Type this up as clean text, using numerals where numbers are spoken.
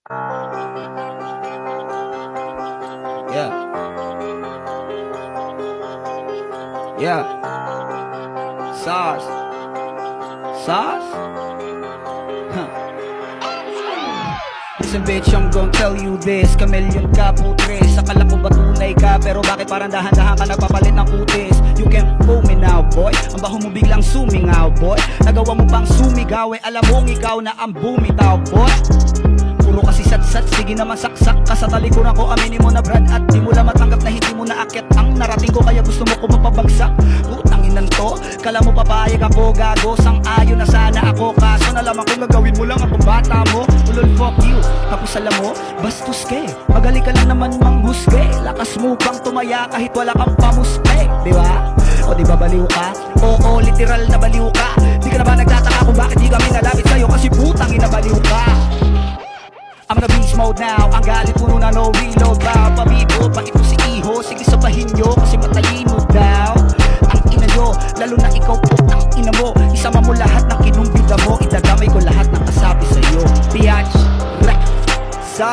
Yeah. Yeah. Sauce. Sauce? Huh. Listen bitch, I'm gon' tell you this. Chameleon ka, putres. Akala ko ba tunay ka? Pero bakit parang dahan-dahan ka nagpapalit ng kutis? You can fool me now, boy. Ang baho mo biglang sumingaw, boy. Nagawa mo pang sumigaw, alam mong ikaw na ang bumitaw, boy. Puro kasi sat-sat, sige naman saksak ka sa talikuran ko. Aminin mo na brad at di mo lang matanggap na hindi mo naakyat ang narating ko. Kaya gusto mo ko mapabagsak. Putang inan to, kala mo papayag ako gago. Sang-ayon na sana ako, kaso nalaman ko gagawin mo lang ang bata mo. Ulol fuck you, tapos alam mo, bastos ke. Magaling ka lang naman manghusge. Lakas mo pang tumaya kahit wala kang pamuste, di ba? O di ba baliw ka? Oo, literal na baliw ka. Di ka na ba nagtataka kung bakit di kami nalapit sa'yo? Kasi putang ina baliw ka. I'm na beast mode now. Ang galit puno na no reload ba? Pabibo, pa ito si Iho. Sige sabahin nyo kasi matalino daw. Ang ina nyo, lalo na ikaw po ang ina mo. Isama mo lahat ng kinumbida mo. Idadamay ko lahat ng kasabi sa'yo. Biatch, rap, sa